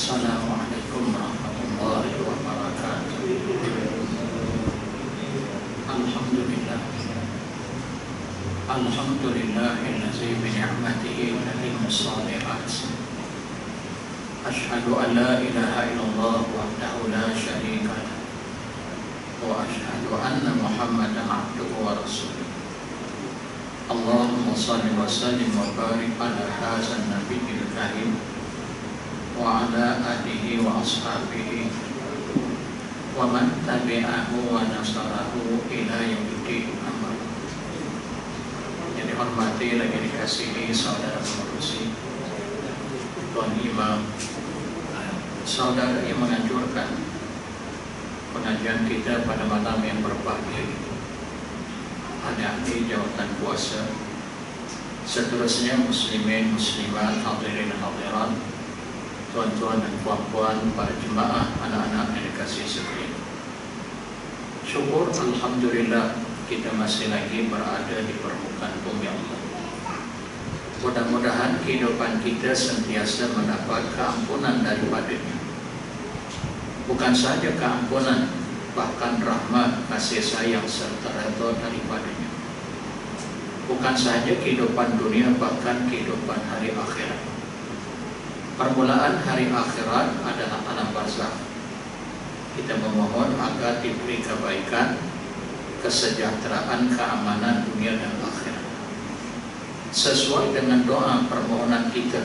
Assalamualaikum warahmatullahi wabarakatuh. Alhamdulillah. Alhamdulillahillazi bi ni'matihi tatimmu shalihat. Asyhadu an la ilaha illallah wahdahu la syarika lah. Wa asyhadu anna Muhammadan abduhu wa rasuluh. Allahumma shalli wa sallim wa barik ala hadzal nabiyil karim wa ala alihi wa ashabihi wa man tabi'ahu wa nasarahu ila yaumiddin. Amma ba'd. Yang dihormati lagi dikasihi saudara pengurusi, Tuan Imam, saudara yang menganjurkan pengajian kita pada malam yang berbahagia ini, hati-hati jawatan puasa. Seterusnya muslimin, muslimat, hadirin hadirat, tuan-tuan dan puan-puan, para jemaah, anak-anak yang dikasihi sekalian. Syukur alhamdulillah kita masih lagi berada di permukaan bumi Allah. Mudah-mudahan kehidupan kita sentiasa mendapat keampunan daripadanya. Bukan saja keampunan, bahkan rahmat, kasih sayang serta redha daripadanya. Bukan saja kehidupan dunia, bahkan kehidupan hari akhirat. Permulaan hari akhirat adalah alam barzakh. Kita memohon agar diberi kebaikan, kesejahteraan, keamanan dunia dan akhirat. Sesuai dengan doa permohonan kita,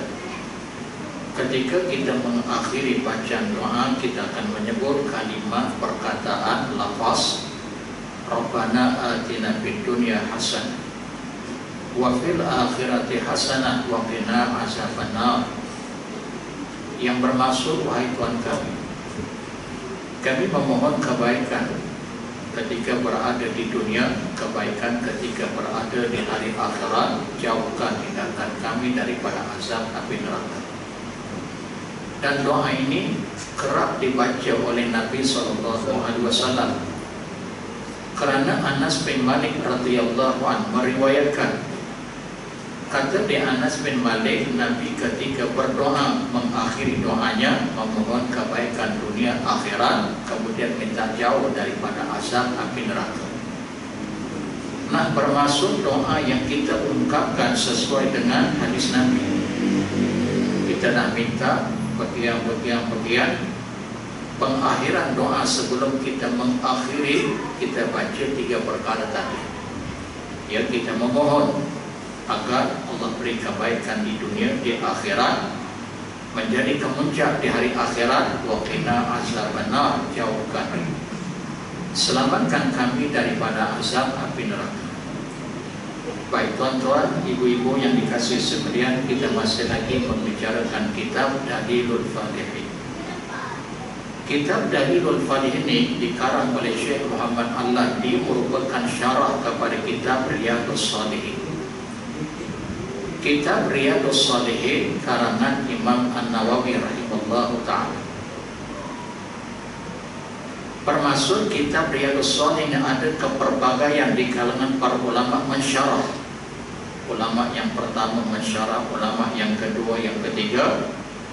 ketika kita mengakhiri bacaan doa, kita akan menyebut kalimat perkataan lafaz Rabbana atina fid dunya hasanah wa fil akhirati hasanah wa qina azabannar, yang bermaksud, wahai Tuhan kami memohon kebaikan ketika berada di dunia, kebaikan ketika berada di hari akhirat, jauhkan hindarkan kami daripada azab api neraka. Dan doa ini kerap dibaca oleh Nabi SAW, kerana Anas bin Malik radhiyallahu anhu meriwayatkan, kata di Anas bin Malik, Nabi ketika berdoa mengakhiri doanya memohon kebaikan dunia akhirat, kemudian minta jauh daripada azab api neraka. Nah, bermaksud doa yang kita ungkapkan sesuai dengan hadis Nabi. Kita nak minta bagian pengakhiran doa. Sebelum kita mengakhiri, kita baca 3 perkara tadi. Ya, kita memohon agar Allah beri kebaikan di dunia, di akhirat, menjadi kemuncak di hari akhirat. Wa qina azabannar, jauhkan, selamatkan kami daripada azab api neraka. Baik tuan-tuan, ibu-ibu yang dikasihi sekalian, kita masih lagi membicarakan kitab Dalilul Falihin. Kitab Dalilul Falihin ini dikarang oleh Syekh Muhammad Al-Ladhi, merupakan syarah kepada kitab Riyadhus Shalihin. Kitab Riyadhus Shalihin karangan Imam An-Nawawi rahimahullahu ta'ala. Bermaksud kitab Riyadhus Shalihin ada keperbagaian di kalangan para ulama mensyarah. Ulama yang pertama mensyarah, ulama yang kedua, yang ketiga.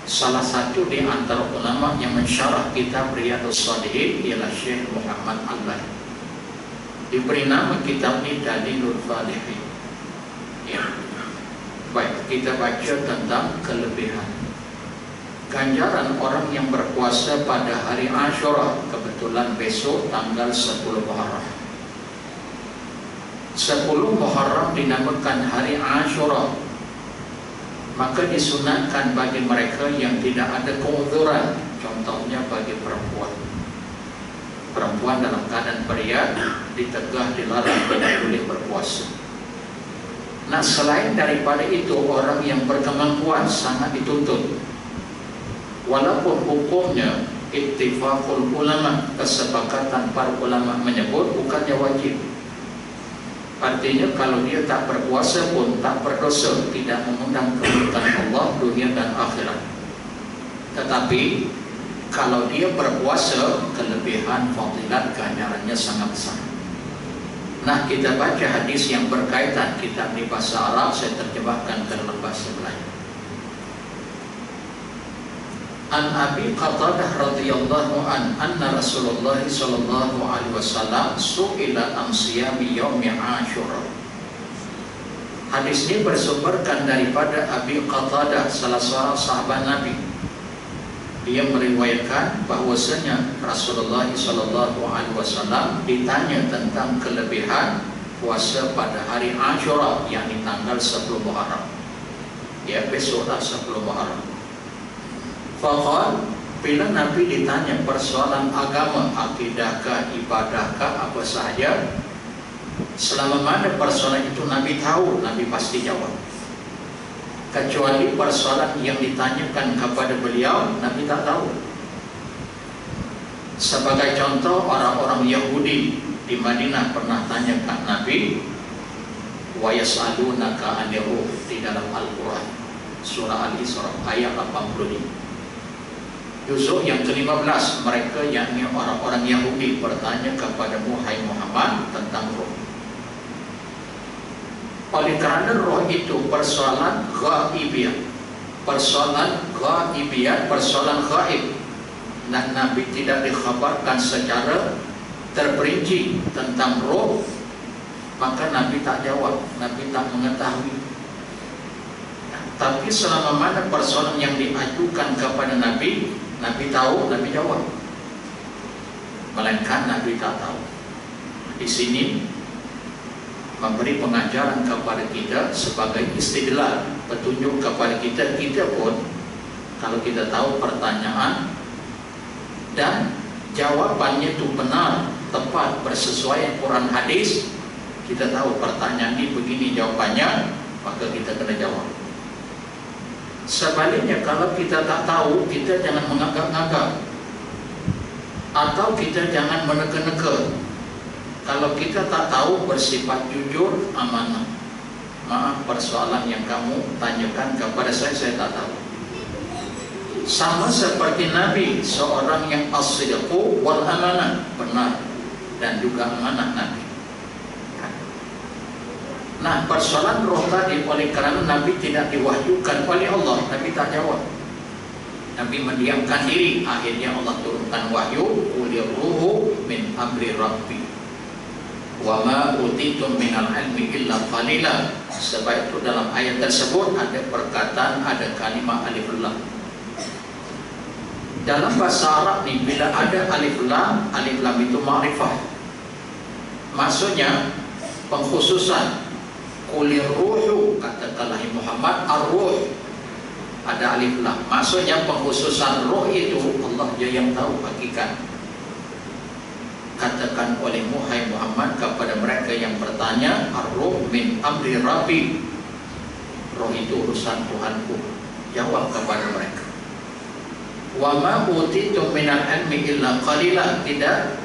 Salah satu di antara ulama yang mensyarah kitab Riyadhus Shalihin ialah Syekh Muhammad Al-Ladhi. Diberi nama kitab ini Dalilul Falihin. Ya. Baik, kita baca tentang kelebihan ganjaran orang yang berpuasa pada hari Ashura. Kebetulan besok tanggal 10 Muharram. 10 Muharram dinamakan hari Ashura, maka disunatkan bagi mereka yang tidak ada keuzuran. Contohnya bagi perempuan dalam keadaan periad, ditegah, dilarang, tidak boleh berpuasa. Nah, selain daripada itu, orang yang berkemampuan sangat dituntut. Walaupun hukumnya ittifaqul ulama, kesepakatan para ulama menyebut bukannya wajib. Artinya kalau dia tak berpuasa pun tak berdosa, tidak mengundang kemurkaan Allah dunia dan akhirat. Tetapi kalau dia berpuasa, kelebihan, fadilat, ganjarannya sangat besar. Nah, kita baca hadis yang berkaitan, kitab di bahasa Arab, saya terjemahkan ke dalam bahasa Melayu. An Abi Qatadah radhiyallahu anna Rasulullah sallallahu alaihi wasallam su'ila an siyami yaumi Asyura. Hadis ini bersumberkan daripada Abi Qatadah, salah seorang sahabat Nabi. Dia meriwayatkan bahwasanya Rasulullah sallallahu alaihi wasallam ditanya tentang kelebihan puasa pada hari Asyura, yakni tanggal 10 Muharram. Ya, besoklah 10 Muharram. Faqal, bila Nabi ditanya persoalan agama, akidahkah, ibadahkah, apa sahaja, selama mana persoalan itu Nabi tahu, Nabi pasti jawab. Kecuali persoalan yang ditanyakan kepada beliau, Nabi tak tahu. Sebagai contoh, orang-orang Yahudi di Madinah pernah tanya ke Nabi, wa yas'alunaka 'anir ruh, di dalam Al-Quran surah Al-Isra ayat 85. Juzuk yang ke-15, mereka yakni orang-orang Yahudi bertanya kepada Muhammad tentang roh. Oleh kerana roh itu persoalan ghaibiyah, persoalan ghaib, dan Nabi tidak dikhabarkan secara terperinci tentang roh, maka Nabi tak jawab, Nabi tak mengetahui. Tapi selama mana persoalan yang diajukan kepada Nabi, Nabi tahu, Nabi jawab. Melainkan Nabi tak tahu. Di sini memberi pengajaran kepada kita sebagai istidlal, petunjuk kepada kita. Kita pun kalau kita tahu pertanyaan dan jawabannya itu benar, tepat, bersesuaian Quran hadis, kita tahu pertanyaan ini begini jawabannya, maka kita kena jawab. Sebaliknya, kalau kita tak tahu, kita jangan mengagak-agak atau kita jangan meneka-neka. Kalau kita tak tahu, bersifat jujur, amanah. Maaf, persoalan yang kamu tanyakan kepada saya tak tahu. Sama seperti Nabi, seorang yang as-sidqu wal amanah, benar dan juga amanah Nabi. Nah, persoalan roh tadi, oleh kerana Nabi tidak diwahyukan oleh Allah, Nabi tak jawab. Nabi mendiamkan diri. Akhirnya Allah turunkan wahyu, qulir ruhu min amri rabbi wa ma utitum minal ilmi illa qalila. Sebab itu dalam ayat tersebut ada perkataan, ada kalimat alif lam. Dalam bahasa Arab ni, bila ada alif lam itu ma'rifah. Maksudnya pengkhususan. Qulir ruhu, katakanlah Muhammad, ar-ruh, ada alif lam. Maksudnya pengkhususan roh itu Allah je yang tahu hakikat. Katakan oleh Muhammad kepada mereka yang bertanya, ar-ruh min amri rabbi, roh itu urusan Tuhanku. Jawab kepada mereka. Wa ma utitum minal ilmi illa qalila, tidak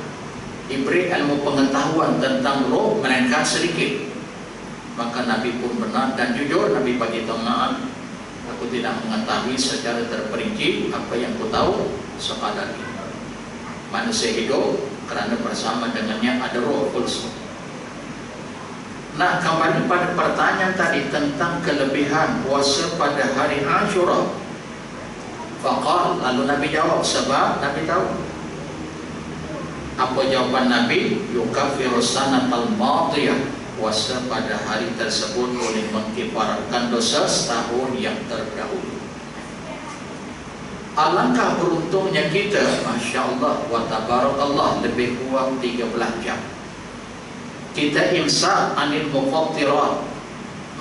diberi ilmu pengetahuan tentang roh melainkan sedikit. Maka Nabi pun benar dan jujur. Nabi bagi tahu, maaf, aku tidak mengetahui secara terperinci, apa yang aku tahu sekadar ini. Manusia hidup kerana bersama dengannya ada roh, full. Nah, kembali pada pertanyaan tadi tentang kelebihan puasa pada hari Asyura. Faqal, lalu Nabi jawab, sebab Nabi tahu. Apa jawaban Nabi? Yukaffiru sanatal madiyah, puasa pada hari tersebut boleh mengkifaratkan dosa setahun yang terdahulu. Alangkah beruntungnya kita, Masya Allah wa tabarakallah, lebih kurang 13 jam kita imsak anil mufattirat,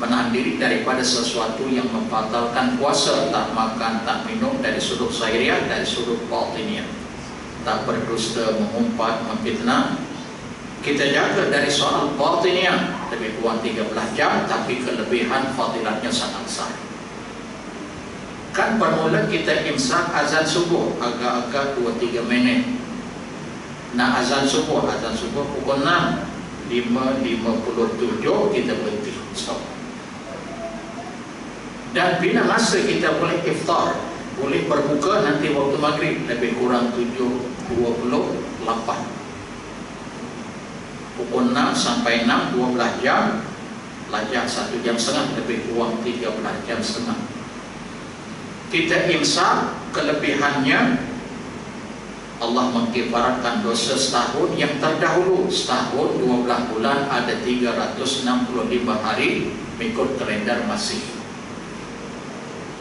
menahan diri daripada sesuatu yang membatalkan puasa. Tak makan, tak minum, dari sudut zahiriah, dari sudut batiniyah. Tak berdusta, mengumpat, memfitnah. Kita jaga dari soal batiniyah, lebih kurang 13 jam, tapi kelebihan fadilatnya sangat besar. Kan permula kita imsak azan subuh agak-agak 2-3 minit. Nah, azan subuh pukul 6:57 kita berhenti, stop. Dan bila masa kita boleh iftar, boleh berbuka nanti waktu maghrib, lebih kurang 7:28. Pukul 6 sampai 6, 12 jam, lajak 1 jam setengah, lebih kurang 13 jam setengah. Kita imsak, kelebihannya Allah mengkifaratkan dosa setahun yang terdahulu. Setahun 12 bulan ada 365 hari mengikut kalender Masihi.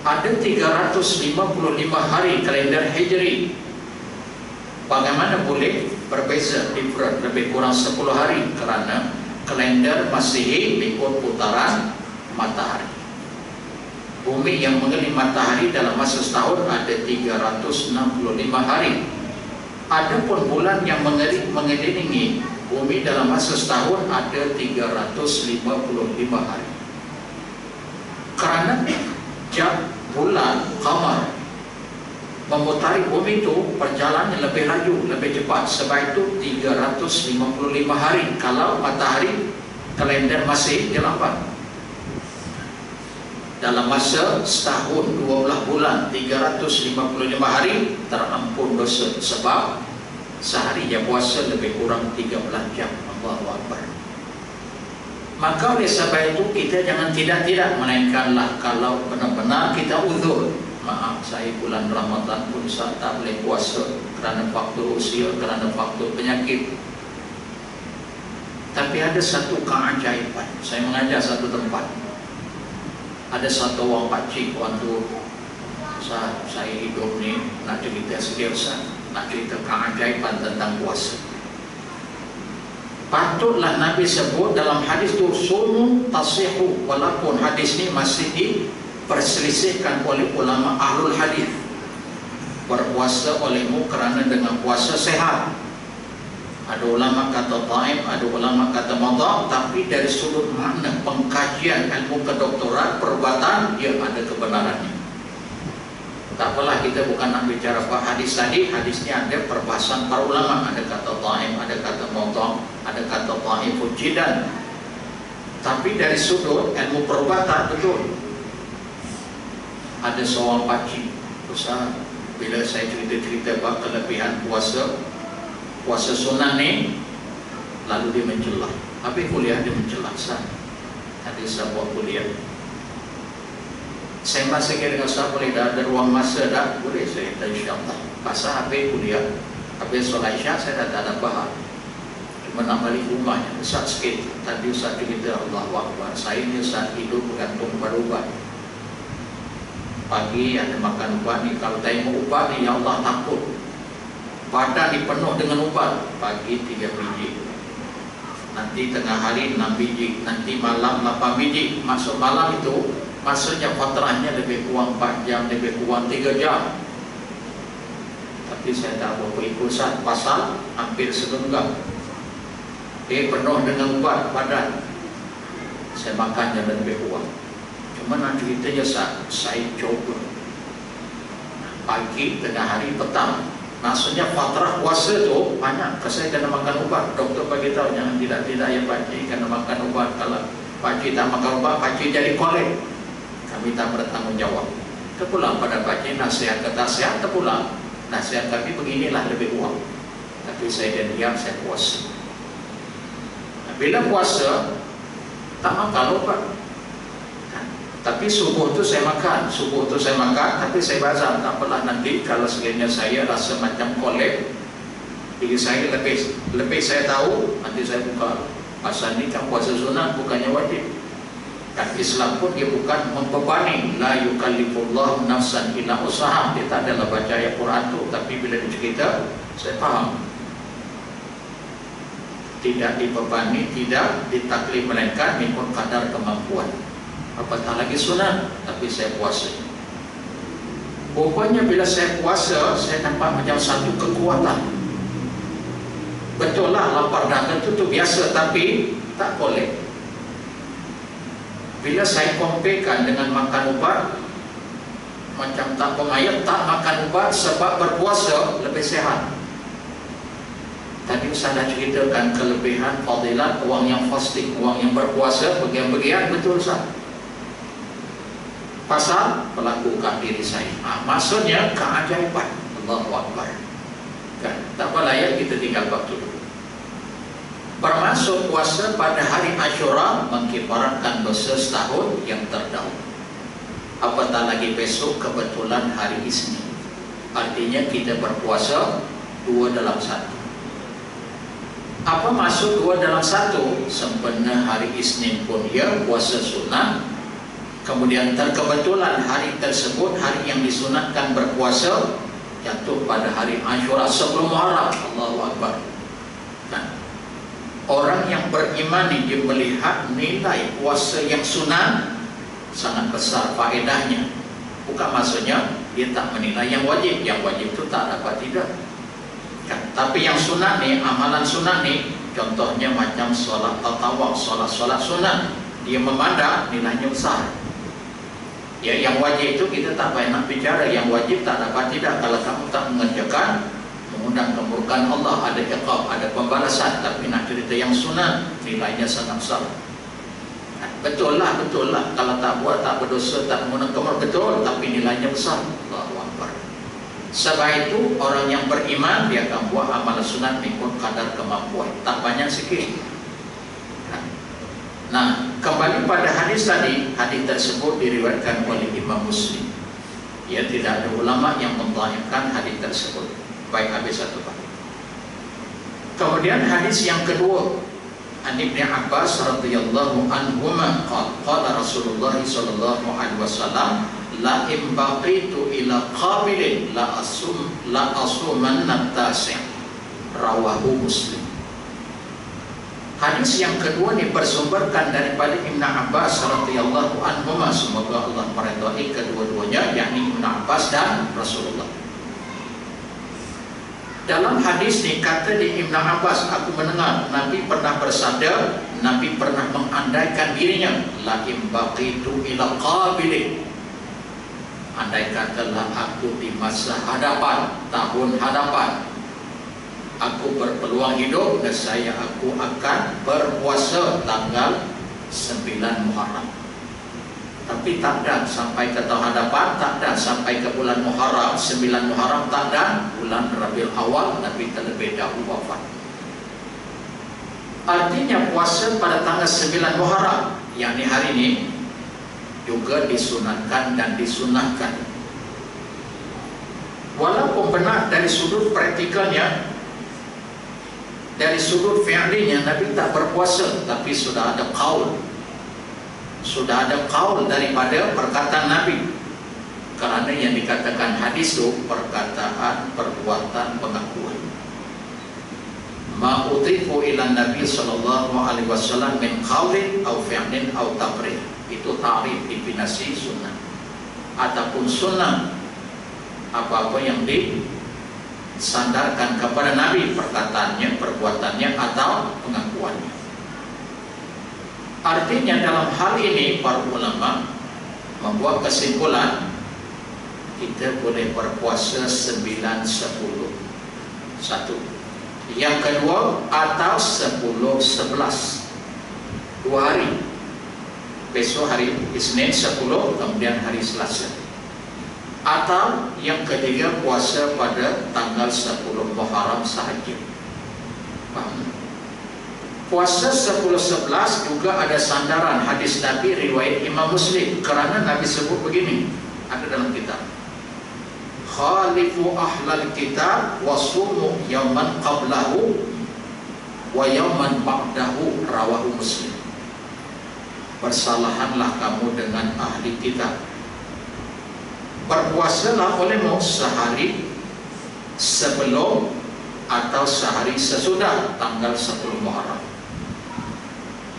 Ada 355 hari kalender Hijri. Bagaimana boleh berbeza, different, lebih kurang 10 hari? Kerana kalender Masihi mengikut putaran matahari. Bumi yang mengelilingi matahari dalam masa setahun ada 365 hari. Adapun bulan yang mengelilingi bumi dalam masa setahun ada 355 hari. Kerana jam, bulan, qamar memutari bumi itu perjalanannya lebih laju, lebih cepat. Sebab itu 355 hari. Kalau matahari kalender masih dia lambat. Dalam masa setahun 12 bulan 355 hari terampun dosa. Sebab sehari dia puasa lebih kurang 13 jam. Allahu Akbar. Maka oleh sebab itu kita jangan tidak-tidak, melainkanlah kalau benar-benar kita uzur. Maaf, saya bulan Ramadan pun saya tak boleh puasa kerana faktor usia, kerana faktor penyakit. Tapi ada satu keajaiban. Saya mengajar satu tempat. Ada satu orang pakcik waktu saya hidup ni, nak cerita sedih Ustaz, nak cerita keajaiban tentang puasa. Patutlah Nabi sebut dalam hadis tu sumu tasihu, walaupun hadis ni masih diperselisihkan oleh ulama ahlul hadis. Berpuasa olehmu kerana dengan puasa sehat. Ada ulama kata taim, ada ulama kata madha, tapi dari sudut makna pengkajian ilmu kedoktoran perubatan dia ada kebenarannya. Tak apalah, kita bukan nak bicara apa hadis tadi. Hadis ni ada perbahasan para ulama, ada kata taim, ada kata madha, ada kata taifun jidan. Tapi dari sudut ilmu perubatan betul. Ada seorang pakcik Ustaz, bila saya cerita-cerita bab kelebihan puasa sunnah ni, lalu dia mencelah. Habis kuliah dia mencelah. Tadi saya buat kuliah, saya masih kira dengan saya boleh dah ada ruang masa dah, boleh saya kata insyaAllah. Pasal habis kuliah, habis solat Isyak saya dah tak ada bahar. Cuma nak balik rumahnya, besar sikit. Tadi Ustaz cerita Allahu Akbar, saya ni Ustaz hidup bergantung pada ubat. Pagi ada makan ubat ni, kalau tengok ubat ni, ya Allah takut. Badan dipenuh dengan ubat. Pagi 3 biji, nanti tengah hari 6 biji, nanti malam 8 biji. Masuk malam itu maksudnya fatrahnya lebih kurang 4 jam, lebih kurang 3 jam. Tapi saya tak berapa ikut Ustaz, pasal hampir segenggam. Dia penuh dengan ubat badan. Saya makannya lebih kurang. Cuma nak ceritanya Ustaz, saya coba pagi, tengah hari, petang. Maksudnya fatrah puasa tu banyak. Saya kena makan ubat. Doktor bagi tahu jangan tidak-tidak ya pakcik kena makan ubat. Kalau pakcik tak makan ubat, pakcik jadi kolek. Kami tak bertanggungjawab. Terpulang pada pakcik, nasihat kata sehat, terpulang nasihat kami beginilah lebih kurang. Tapi saya diam, saya puasa. Bila puasa tak makan ubat. Tapi subuh tu saya makan, tapi saya bazar. Tak apalah, nanti kalau sekiranya saya rasa macam kolek, diri saya lebih saya tahu, nanti saya buka. Pasal ni kan puasa sunat, bukannya wajib. Dan Islam pun dia bukan membebani. La yukallifullahu nafsan illa usaha. Dia tak adalah baca ayat Quran tu, tapi bila dia cerita, saya faham. Tidak dibebani, tidak ditaklif, melainkan mengikut kadar kemampuan. Apatah lagi sunat, tapi saya puasa. Rupanya bila saya puasa, saya nampak macam satu kekuatan. Betul lah, lapar dahaga itu biasa, tapi tak boleh. Bila saya comparekan dengan makan ubat, macam tak pengayak, tak makan ubat sebab berpuasa lebih sehat. Tadi saya dah ceritakan kelebihan fadilat orang yang fasting, orang yang berpuasa, bagian-bagian betul Ustaz. Pasal melakukan diri saya. Maksudnya keajaiban. Allahu Akbar. Kan? Tak apa layak kita tinggal waktu dulu. Bermasuk puasa pada hari Ashura mengkifaratkan dosa setahun yang terdahulu. apatah lagi besok kebetulan hari Isnin. Artinya kita berpuasa 2 dalam 1. Apa maksud 2 dalam 1? Sempena hari Isnin pun ia puasa sunat, kemudian terkebetulan hari tersebut, hari yang disunatkan berpuasa, jatuh pada hari Ashura sebelum Muharram. Allahu Akbar. Nah, orang yang beriman ini dia melihat nilai puasa yang sunat sangat besar faedahnya. Bukan maksudnya dia tak menilai yang wajib. Yang wajib itu tak dapat tidak kan? Tapi yang sunat ni, amalan sunat ni, contohnya macam solat tatawak, solat sunat, dia memandang nilainya besar. Ya, yang wajib itu kita tak payah nak bicara. Yang wajib tak dapat tidak. Kalau kamu tak mengerjakan, mengundang kemurkaan Allah, ada iqab, ada pembalasan. Tapi nak cerita yang sunat, nilainya sangat besar. Betul lah. Kalau tak buat, tak berdosa, tak mengundang kemurkaan, betul. Tapi nilainya besar. Allahu Akbar. Sebab itu orang yang beriman, dia akan buat amal sunat mengikut kadar kemampuan. Tak banyak sikit. Nah, kembali pada hadis tadi, hadis tersebut diriwayatkan oleh Imam Muslim. Ya, tidak ada ulama yang mendhaifkan hadis tersebut. Baik, habis satu pak. Kemudian hadis yang kedua, An Ibnu Abbas radhiyallahu anhuma qala Rasulullah sallallahu alaihi wasallam, la in baqitu ila qabilin la asumanna tasi'. Rawahu Muslim. Hadis yang kedua ini bersumberkan daripada Ibnu Abbas radhiyallahu anhu, semoga Allah meridai kedua-duanya, yakni Ibnu Abbas dan Rasulullah. Dalam hadis ini kata di Ibnu Abbas, aku mendengar Nabi pernah bersabda, Nabi pernah mengandaikan dirinya, la in baqitu ila qabilin, andai katalah aku di masa hadapan, tahun hadapan, aku berpeluang hidup, nescaya aku akan berpuasa tanggal 9 Muharram. Tapi tak ada sampai ke tahun hadapan, tak ada sampai ke bulan Muharram, 9 Muharram tak ada, bulan Rabiul Awal Nabi terlebih dahulu wafat. Artinya puasa pada tanggal 9 Muharram, yakni hari ini, juga disunatkan dan disunahkan. Walaupun benar dari sudut praktikalnya, dari sudut fi'linya Nabi tak berpuasa, tapi sudah ada qaul. Sudah ada qaul daripada perkataan Nabi. Kerana yang dikatakan hadis itu perkataan, perbuatan, pengakuan. Ma utifu ila Nabi sallallahu alaihi wasallam min qaulin aw fi'lin aw taqrir. Itu ta'rif, definisi sunnah. Ataupun sunnah, apa-apa yang sandarkan kepada Nabi, perkataannya, perbuatannya, atau pengakuannya. Artinya dalam hal ini para ulama membuat kesimpulan kita boleh berpuasa 9-10 satu. Yang kedua, atau 10-11 2 hari. Besok hari Isnin 10, kemudian hari Selasa. Atau yang ketiga, puasa pada tanggal 10 Muharram sahaja. Puasa 10-11 juga ada sandaran hadis Nabi riwayat Imam Muslim. Kerana Nabi sebut begini, ada dalam kitab, khalifu ahlal kitab wasumu yauman qablahu wa yauman ba'dahu. Rawahu Muslim. Bersalahanlah kamu dengan ahli kitab, berpuasalah olehmu sehari sebelum atau sehari sesudah tanggal 10 Muharram.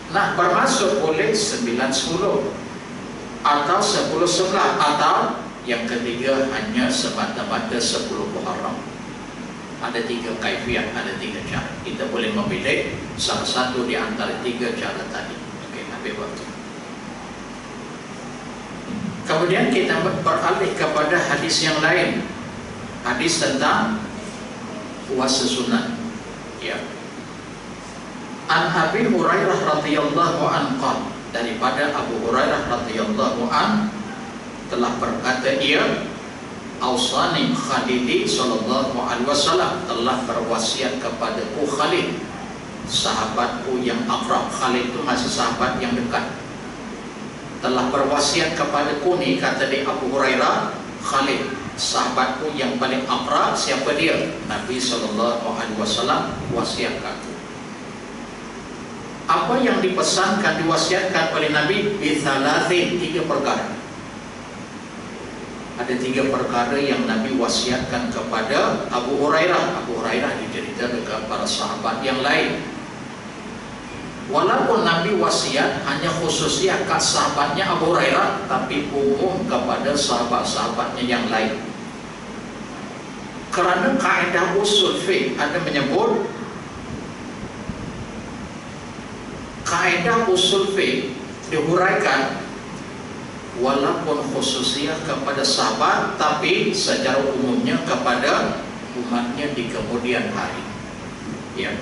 Nah, bermaksud boleh 9-10 atau 10-11, atau yang ketiga hanya semata-mata 10 Muharram. Ada 3 kaifiat, ada 3 cara. Kita boleh memilih salah satu di antara 3 cara tadi. Okey, habis waktu. Kemudian kita beralih kepada hadis yang lain, hadis tentang puasa sunat. Ya. An Abi Hurairah radhiyallahu anhu, daripada Abu Hurairah radhiyallahu an telah berkata ia, Ausani Khalili sallallahu alaihi wasallam, telah berwasiat kepadaku Khalid, sahabatku yang akrab. Khalid itu masih sahabat yang dekat. telah berwasiat kepadaku ni, kata dia Abu Hurairah, Khalid, sahabatku yang paling akrab. Siapa dia? Nabi SAW wasiatkan. Apa yang dipesankan, diwasiatkan oleh Nabi? Bithalathin, 3 perkara. Ada 3 perkara yang Nabi wasiatkan kepada Abu Hurairah. Abu Hurairah dicerita dekat para sahabat yang lain. Walaupun Nabi wasiat hanya khususnya kat sahabatnya Abu Hurairah, tapi umum kepada sahabat-sahabatnya yang lain. Kerana kaedah usul fiqh ada menyebut, kaedah usul fiqh dihuraikan walaupun khususnya kepada sahabat, tapi secara umumnya kepada umatnya di kemudian hari. Ya.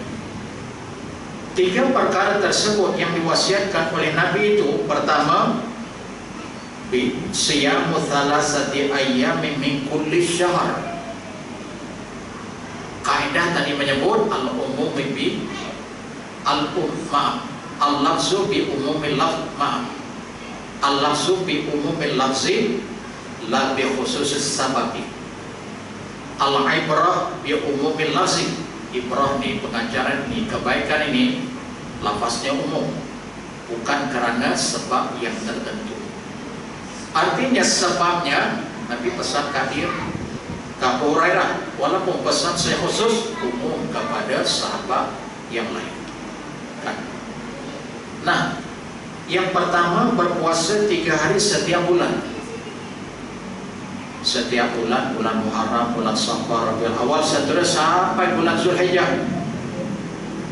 3 perkara tersebut yang diwasiatkan oleh Nabi itu, pertama, siyamu thalathati ayyamin min kulli syahr. Kaedah tadi menyebut al-umum bi al-lafzu bi umumil lafz, al-lafzu bi umumil lafzi la bi khususis sababi. Al-ibrah bi umumil lafzi. Ibrah ni, pengajaran ni, kebaikan ini lafaznya umum, bukan kerana sebab yang tertentu. Artinya sebabnya Nabi pesankan dia ke Abu Hurairah, walaupun pesan saya khusus, umum kepada sahabat yang lain kan? Nah, yang pertama, berpuasa 3 hari setiap bulan. Setiap bulan, bulan Muharram, bulan Safar, Rabiul Awal, seterusnya sampai bulan Zulhijjah,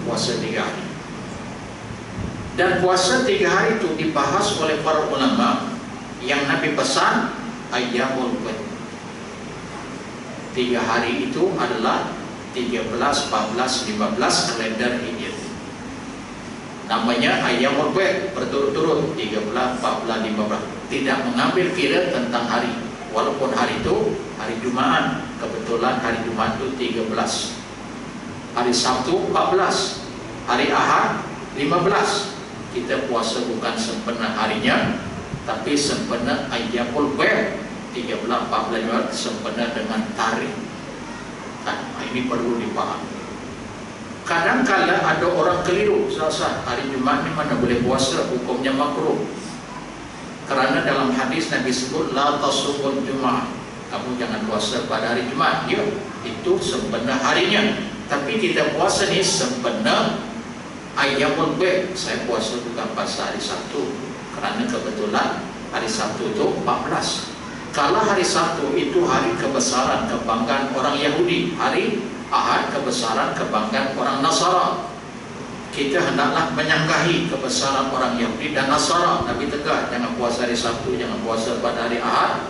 puasa 3 hari. Dan puasa 3 hari itu dibahas oleh para ulama. Yang Nabi pesan ayyamul bid. 3 hari itu adalah 13, 14, 15 kalender Hijriah. Namanya ayyamul bid, berturut-turut 13, 14, 15. Tidak mengambil kira tentang hari. Walaupun hari itu hari Jumaat, kebetulan hari Jumaat itu 13, hari Sabtu 14, hari Ahad 15. Kita puasa bukan sempena harinya, tapi sempena ayyamul bid, 13, 14, 15, sempena dengan tarikh. Nah, ini perlu dipahami. Kadang-kadang ada orang keliru, Ustaz, hari Jumaat ni mana boleh puasa, hukumnya makruh. Kerana dalam hadis Nabi sebut la tasumul Jumaat, kamu jangan puasa pada hari Jumaat. Ya, itu sempena harinya. Tapi kita puasa ni sempena ayyamul bid. Saya puasa bukan pas hari Sabtu, kerana kebetulan hari Sabtu itu 14. Kalau hari Sabtu itu hari kebesaran, kebanggaan orang Yahudi. Hari Ahad kebesaran, kebanggaan orang Nasara. Kita hendaklah menyangkahi kebesaran orang Yahudi dan Nasara. Nabi tegas, jangan puasa hari Sabtu, jangan puasa pada hari Ahad.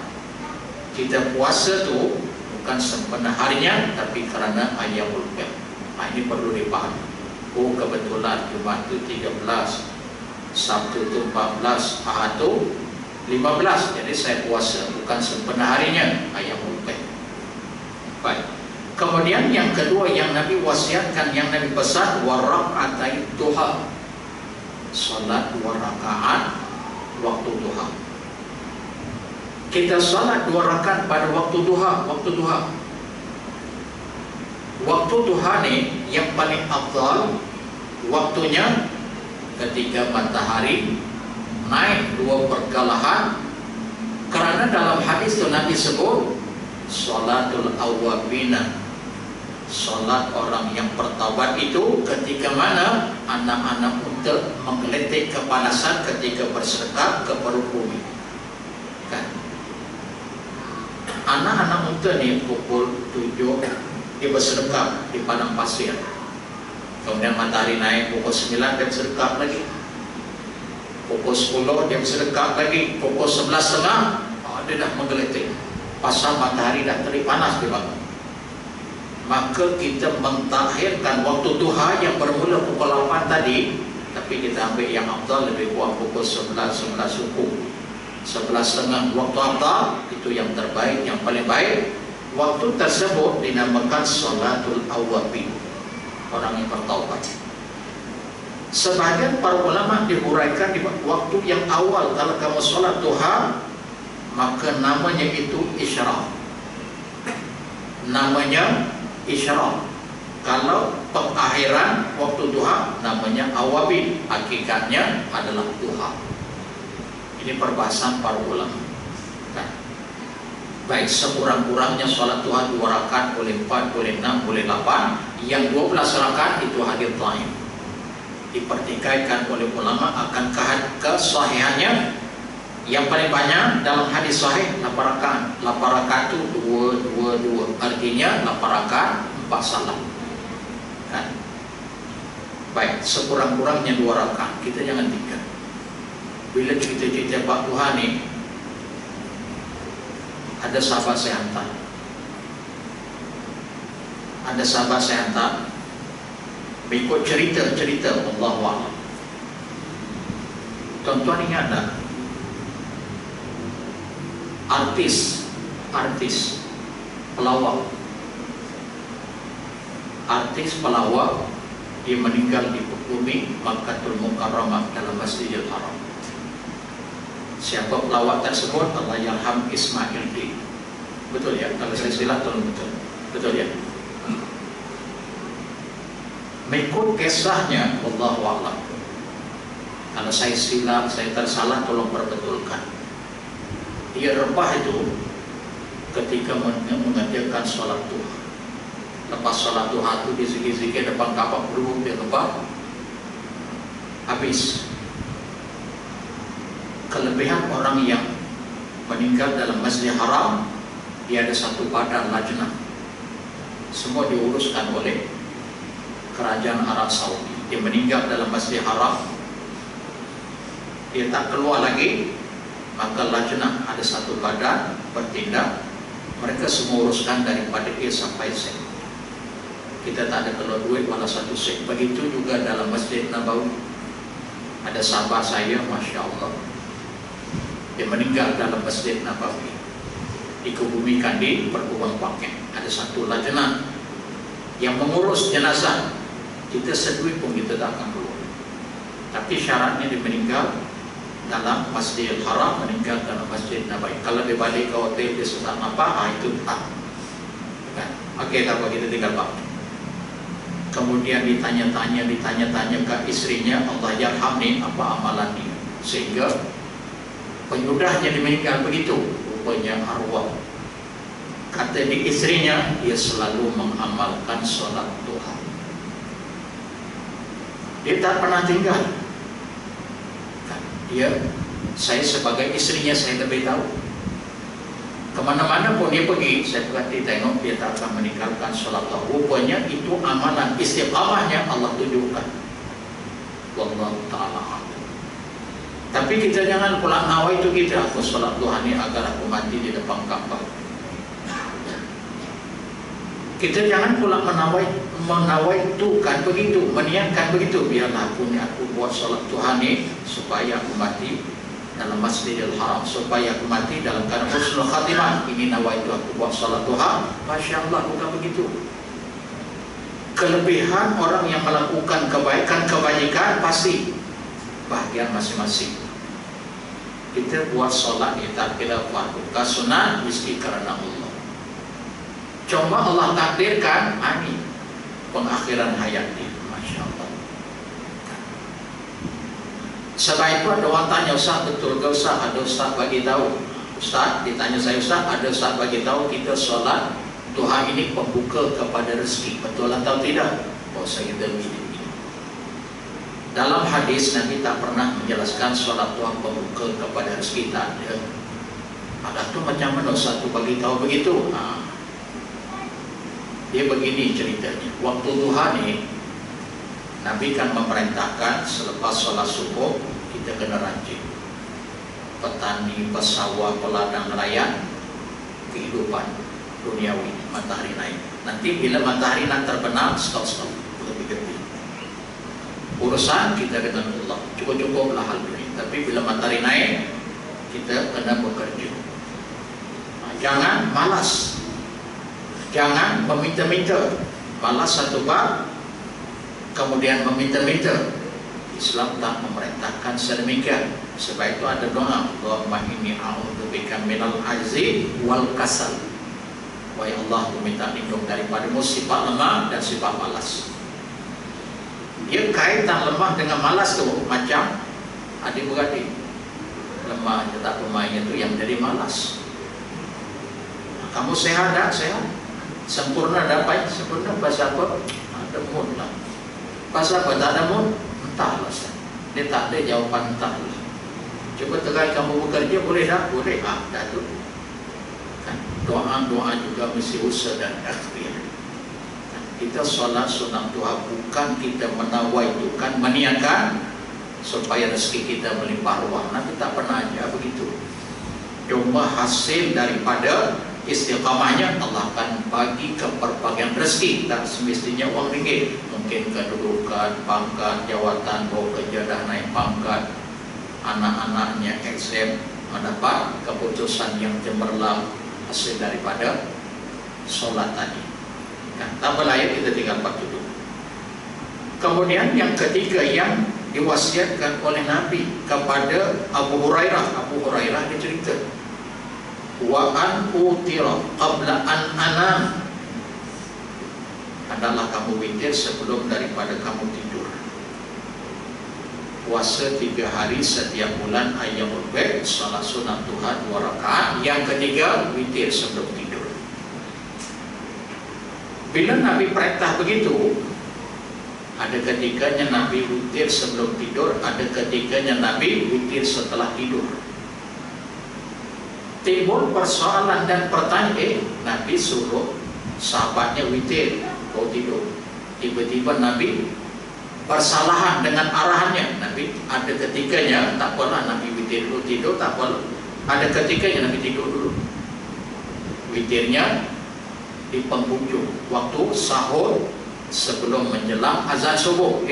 Kita puasa tu bukan sempena harinya, tapi kerana ayyamul bid. Nah, ini perlu dipahami. Oh, kebetulan Jumaat itu 13, Sabtu itu 14, Ahad itu 15. Jadi saya puasa bukan sempena harinya, ayyamul bid. Baik. Kemudian yang kedua yang Nabi wasiatkan, yang Nabi pesan, warak'atai duha, salat 2 rakaat waktu duha. Kita salat 2 rakaat pada waktu duha. Waktu duha ni yang paling afdal waktunya ketika matahari naik 2 pergalahan. Kerana dalam hadis itu Nabi sebut salatul awwabina, solat orang yang bertaubat itu ketika mana anak-anak unta menggeletik kepanasan ketika bersedekap ke perut bumi kan? Anak-anak unta ni pukul 7 dia bersedekap di padang pasir, kemudian matahari naik pukul 9 dia bersedekap lagi, pukul 10 dia bersedekap lagi, pukul 11.30 dia dah menggeletik pasal matahari dah terik panas di bawah. Maka kita mentakhirkan waktu duha yang bermula pukul 8 tadi, tapi kita ambil yang afdal lebih kurang pukul 11 suku, 11.30 waktu afdal, itu yang terbaik, yang paling baik. Waktu tersebut dinamakan salatul awwabin, orang yang bertaubat. Sebagian para ulama dihuraikan di waktu yang awal. Kalau kamu sholat duha, maka namanya itu isyraq. Namanya isyraq. Kalau pengakhiran waktu duha, namanya awabi. Hakikatnya adalah duha. Ini perbahasan para ulama. Baik sekurang-kurangnya sholat duha 2 rakaat, boleh 4, boleh 6, boleh 8. Yang 12 rakaat itu hadir taim. Dipertikaikan oleh ulama akan kesahihannya. Yang paling banyak dalam hadis sahih 8 rakaat. 8 rakaat itu 2. Artinya 8 rakaat 4 salam. Kan? Baik, sekurang-kurangnya 2 rakaat. Kita jangan 3. Bila cerita-cerita Pak Tuhan nih, ada sahabat saya hantar. Ada sahabat saya hantar berikut cerita-cerita Allahu a'lam. Tuan-tuan ingat tak? Artis pelawak. Artis pelawak dia meninggal di bumi Makkatul Mukarramah dalam Masjidil Haram. Siapa pelawak tersebut? Allah yarham Ismail D. Betul ya? Kalau saya silap tolong betul. Betul ya? Mengikut kisahnya, wallahu a'lam. Kalau saya silap, saya tersalah, tolong perbetulkan. Dia rebah itu ketika mengerjakan sholat duha. Lepas sholat duha itu dizikir-zikir depan Ka'bah dulu, dia rebah. Habis. Kelebihan orang yang meninggal dalam Masjidil Haram, dia ada satu badan lajnah. Semua diuruskan oleh kerajaan Arab Saudi. Dia meninggal dalam Masjidil Haram, dia tak keluar lagi, maka lajnah ada satu badan bertindak. Mereka semua uruskan daripada A sampai Z. Kita tak ada keluar duit malah satu sen. Begitu juga dalam Masjid Nabawi. Ada sahabat saya, Masya Allah, dia meninggal dalam Masjid Nabawi, dikebumikan di Perkuburan Baqi'. Ada satu lajnah yang mengurus jenazah. Kita sedui pun kita tak akan keluar. Tapi syaratnya dia meninggal dalam Masjidil Haram, meninggal dalam Masjid Nabawi. Kalau dia balik ke hotel, dia susah apa, itu tak. Kan? Okey, tak apa, kita tinggal pak. Kemudian ditanya-tanya ke istrinya, Allah yarham ni, apa amalan dia, sehingga penyudahnya dia meninggal begitu. Rupanya arwah, kata di istrinya, dia selalu mengamalkan solat duha. Dia tak pernah tinggal. Dia, saya sebagai istrinya, saya lebih tahu. Kemana-mana pun dia pergi, saya perhati tengok, dia tak akan meninggalkan solat duha. Rupanya itu amalan istiqamahnya Allah tunjukkan. Wallahu ta'ala. Tapi kita jangan pula nawai itu kita, aku solat duha ni agar aku mati di depan Ka'bah. Kita jangan pula menawai itu kan begitu, meniatkan begitu. Biarlah aku buat solat duha ni supaya aku mati dalam Masjidil Haram, supaya aku mati dalam keadaan husnul khatimah. Ini nawai itu aku buat solat duha. Masya Allah, bukan begitu. Kelebihan orang yang melakukan kebaikan pasti bahagian masing-masing. Kita buat solat ni tak kira fardu ke sunat, mesti kerana Allah. Cuma Allah takdirkan ini pengakhiran hayat dia. Masya Allah. Setelah itu ada orang tanya, Ustaz, betul ke Ustaz? Ada Ustaz bagi tahu. Ustaz, ditanya saya, Ustaz, ada Ustaz bagi tahu kita solat duha ini pembuka kepada rezeki. Betul atau tidak? Oh, saya demi. Dalam hadis Nabi tak pernah menjelaskan solat duha pembuka kepada rezeki, tak ada. Ada tu macam mana satu bagi tahu begitu? Dia begini ceritanya. Waktu duha ni Nabi kan memerintahkan selepas solat subuh kita kena rajin. Petani, pesawah, peladang nelayan, kehidupan duniawi, matahari naik. Nanti bila matahari nak terbenam, stop lebih gede. Urusan kita dengan Allah cukup-cukuplah hal ini. Tapi bila matahari naik, kita kena bekerja. Jangan malas, jangan meminta-minta. Malas satu bab, kemudian meminta-minta. Islam tak memerintahkan sedemikian. Sebab itu ada doa, Allahumma inni a'udzubika minal ajzi wal kasal. Wahai Allah, aku minta lindung daripadamu sifat lemah dan sifat malas. Dia kaitan lemah dengan malas tu macam adik-beradik. Lemah je tak pemainnya tu yang jadi malas. Kamu sehat tak? Sehat. Sempurna dapat? Sempurna pasal apa? Ada mood lah. Pasal apa tak ada mood? Entahlah. Dia tak ada jawapan entahlah. Cuba terai kamu bekerja, boleh tak? Boleh. Dah tu. Kan? Doa-doa juga mesti usaha dan akhir. Kita solat sunat duha bukan kita menawaikan, meniatkan supaya rezeki kita melimpah ruah. Nanti tak pernah aja begitu. Cuma hasil daripada istiqamahnya Allah akan bagi keberbagian rezeki. Tak semestinya uang ringgit, mungkin kedudukan, pangkat, jawatan, bawa kerja dah naik pangkat, anak-anaknya exam, mendapat keputusan yang cemerlang hasil daripada solat tadi. Nah, tambah layak kita tinggal patut dulu. Kemudian yang ketiga yang diwasiatkan oleh Nabi kepada Abu Hurairah. Abu Hurairah dia cerita, wa an utira qabla an anam, adalah kamu witir sebelum daripada kamu tidur. Puasa 3 hari setiap bulan ayyamul bid, salat sunat duha 2 rakaat. Yang ketiga witir sebelum tidur. Bila Nabi perintah begitu, ada ketikanya Nabi witir sebelum tidur, ada ketikanya Nabi witir setelah tidur. Timbul persoalan dan pertanyaan, Nabi suruh sahabatnya witir, kau tidur. Tiba-tiba Nabi bersalahan dengan arahannya. Nabi ada ketikanya, tak apalah Nabi witir dulu, tidur tak apalah. Ada ketikanya Nabi tidur dulu. Witirnya di penghujung waktu sahur sebelum menjelang azan subuh.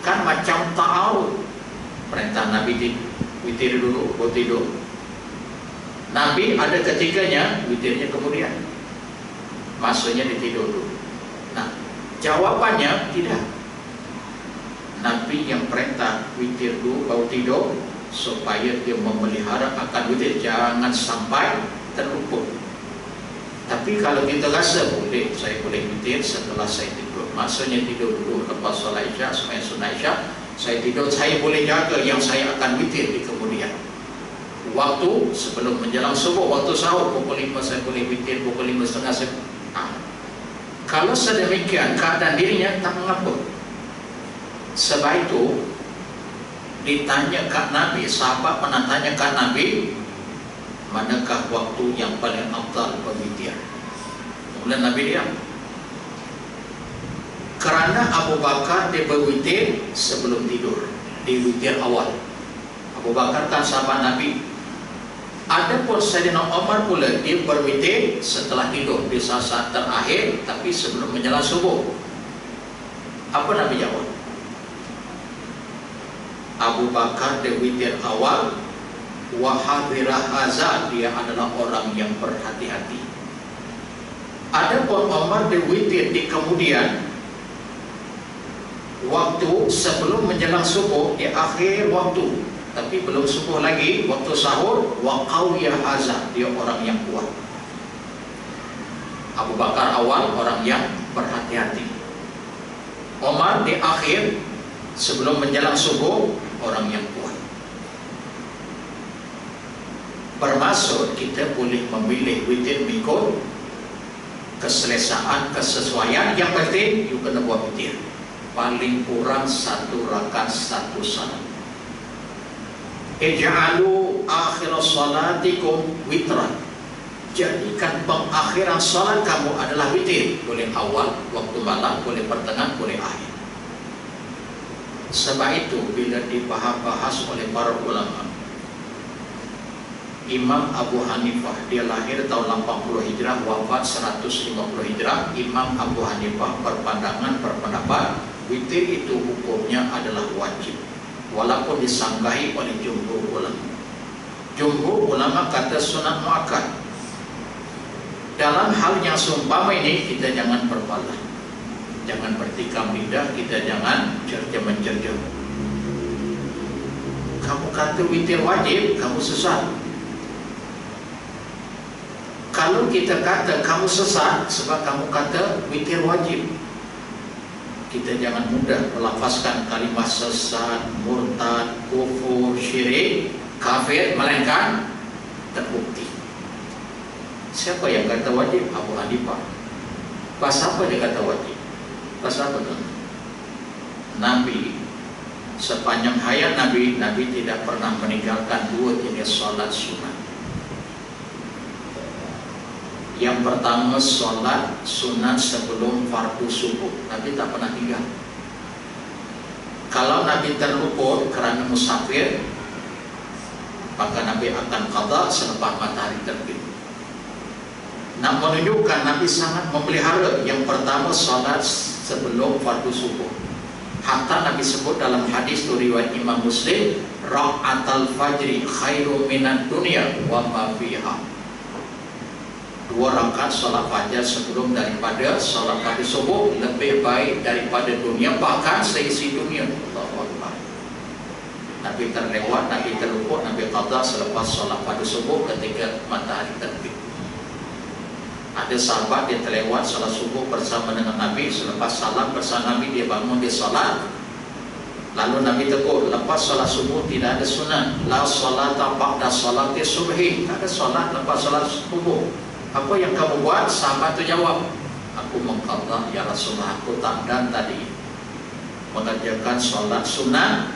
Kan macam ta'awud. Perintah Nabi witir dulu, kau tidur. Nabi ada ketikanya, witirnya kemudian. Maksudnya ditidur dulu. Nah, jawabannya tidak. Nabi yang perintah witir dulu, kau tidur, supaya dia memelihara akan witir, jangan sampai terlupa. Tapi kalau kita rasa boleh, saya boleh witir setelah saya tidur. Maksudnya tidur dulu lepas solat Isyak, sembahyang sunat Isyak, saya tidur, saya boleh jaga yang saya akan witir di kemudian waktu sebelum menjelang subuh, waktu sahur pukul 5 saya boleh witir, pukul 5:30 saya. Kalau sedemikian keadaan dirinya tak mengapa. Sebab itu ditanya kat Nabi, sahabat pernah tanya kat Nabi, manakah waktu yang paling afdal berwitir? Kemudian Nabi diam. Kerana Abu Bakar dia berwitir sebelum tidur, di witir awal. Abu Bakar kan sahabat Nabi. Adapun Sayyidina Umar pula dia berwitir setelah tidur, di saat-saat terakhir, tapi sebelum menjelang subuh. Apa Nabi jawab? Abu Bakar dia witir awal, wahadhirah azan, dia adalah orang yang berhati-hati. Adapun Umar dia witir di kemudian waktu sebelum menjelang subuh, di akhir waktu, tapi belum subuh lagi, waktu sahur, wa qawiyah azan, dia orang yang kuat. Abu Bakar awal orang yang berhati-hati. Umar di akhir sebelum menjelang subuh, orang yang kuat. Bermaksud kita boleh memilih witir mengikut keselesaan, kesesuaian. Yang penting you kena buat witir paling kurang 1 rakaat 1 salat. Ij'alu akhir salatikum witran, jadikan pengakhiran salat kamu adalah witir. Boleh awal waktu malam, boleh pertengahan, boleh akhir. Sebab itu bila dibahas oleh para ulama, Imam Abu Hanifah, dia lahir tahun 80 Hijrah, wafat 150 Hijrah. Imam Abu Hanifah berpendapat witir itu hukumnya adalah wajib, walaupun disanggahi oleh jumhur ulama. Jumhur ulama kata sunat muakkad. Dalam hal yang seumpama ini kita jangan berpalah, jangan bertikam lidah, kita jangan cerja-mencerja. kamu kata witir wajib, kamu sesat. Kalau kita kata kamu sesat sebab kamu kata witir wajib, kita jangan mudah melafazkan kalimat sesat, murtad, kufur, syirik, kafir, melainkan terbukti. Siapa yang kata wajib? Abu Hanifah. Pasal apa dia kata wajib? Pasal apa tu? Nabi sepanjang hayat Nabi tidak pernah meninggalkan dua jenis solat sunat. Yang pertama solat sunat sebelum fardu subuh, Nabi tak pernah tinggal. Kalau Nabi terluput kerana musafir, maka Nabi akan qada selepas matahari terbit. Nak menunjukkan Nabi sangat memelihara yang pertama solat sebelum fardu subuh. Hatta Nabi sebut dalam hadis tu riwayat Imam Muslim, ra'atal fajri khairu minad dunya wa ma fiha. 2 rakaat solat fajar sebelum daripada solat fardu subuh lebih baik daripada dunia, bahkan seisi dunia. Allahu Akbar. Nabi terlewat, Nabi terluput, Nabi qada selepas solat fardu subuh ketika matahari terbit. Ada sahabat dia terlewat solat subuh bersama dengan Nabi, selepas salam bersama Nabi dia bangun, dia solat. Lalu Nabi tegur, lepas solat subuh tidak ada sunat. La salata ba'da salati subhi, tak ada solat lepas solat subuh. Apa yang kamu buat? Sahabat tu jawab, aku mengqadha ya Rasulullah, aku tak dan tadi mengerjakan solat sunat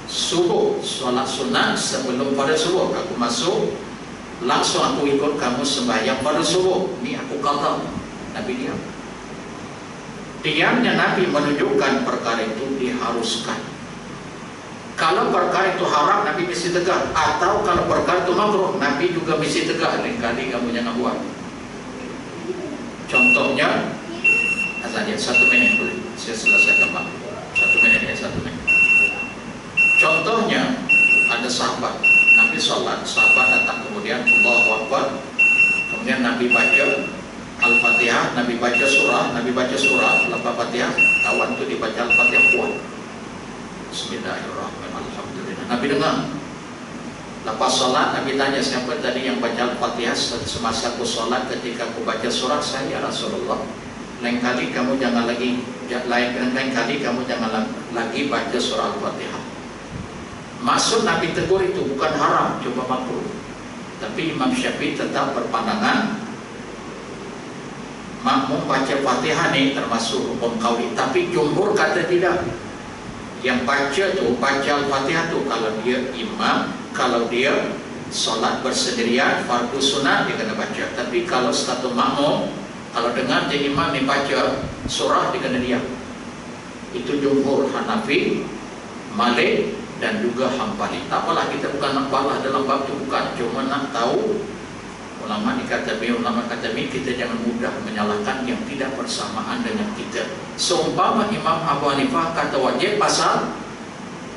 subuh, solat sunat sebelum pada subuh. Aku masuk, langsung aku ikut kamu sembahyang pada subuh. Ni aku qadha. Nabi diam. Diamnya Nabi menunjukkan perkara itu diharuskan. Kalau perkara itu haram, Nabi mesti tegak. Atau kalau perkara itu makruh, Nabi juga mesti tegak. Lain kali kamu jangan buat. Contohnya, azan dia 1 minit boleh. Saya selesaikan Pak. 1 minit ya, 1 minit. Contohnya, ada sahabat. Nabi sholat, sahabat datang kemudian Allahu Akbar. Kemudian Nabi baca Al-Fatihah, Nabi baca surah, lepas Fatihah, kawan itu dibaca Al-Fatihah kuat. Bismillahirrahmanirrahim. Alhamdulillah. Nabi dengar. Lepas solat, Nabi tanya, siapa tadi yang baca Al-Fatihah semasa aku solat ketika aku baca surah? Saya, Rasulullah. Lain kali kamu jangan lagi baca surah Al-Fatihah. Maksud Nabi tegur itu bukan haram, cuma makruh. Tapi Imam Syafi'i tetap berpandangan makmum baca Fatihah ni termasuk hukum qauli. Tapi jumhur kata tidak. Yang baca tu, baca Al-Fatihah tu, kalau dia imam, kalau dia solat bersendirian, fardu sunat, dia kena baca. Tapi kalau status makmum, kalau dengar dia imam ni baca surah, dia kena diam. Itu jumhur Hanafi, Malik dan juga Hambali. Tak apalah, kita bukan nak balah dalam bab tu, bukan. Cuma nak tahu ulama kata kita jangan mudah menyalahkan yang tidak bersamaan dengan kita. Seumpama Imam Abu Hanifah kata wajib pasal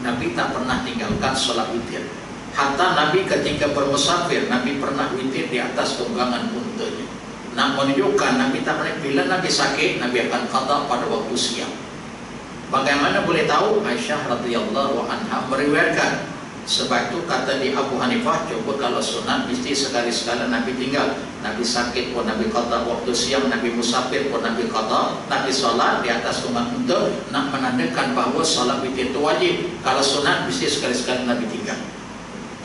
Nabi tak pernah tinggalkan solat witir. Hatta Nabi ketika bermusafir, Nabi pernah witir di atas tunggangan untanya. Nak menunjukkan Nabi tak pernah, bila Nabi sakit, Nabi akan qadha pada waktu siang. Bagaimana boleh tahu? Aisyah radhiyallahu anha meriwayatkan. Sebab itu kata di Abu Hanifah, coba kalau sunat mesti sekali-sekala Nabi tinggal. Nabi sakit pun Nabi qadha, waktu siang Nabi musafir pun Nabi qadha. Nabi solat di atas tunggang unta, nak menandakan bahawa solat witir itu wajib. Kalau sunat mesti sekali-sekala Nabi tinggal.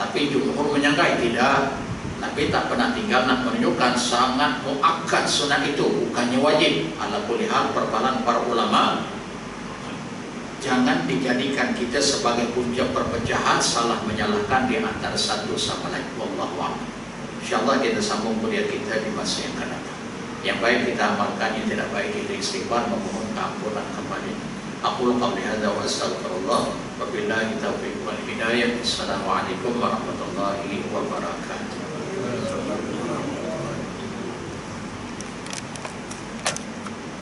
Tapi jumhur menyangkai tidak. Nabi tak pernah tinggal, nak menunjukkan sangat muakkad sunat itu, bukannya wajib. Ala kulli hal, perbalan para ulama, jangan dijadikan kita sebagai punca perpecahan, salah menyalahkan di antara satu sama lain. Wallahu a'lam. InsyaAllah kita sambung kuliah kita di masa yang akan datang. Yang baik kita amalkan, yang tidak baik kita istighfar, memohon ampunan kembali. Aqulu qawli hadza wa astaghfirullah wa billahi taufiq wal hidayah. Assalamualaikum warahmatullahi wabarakatuh.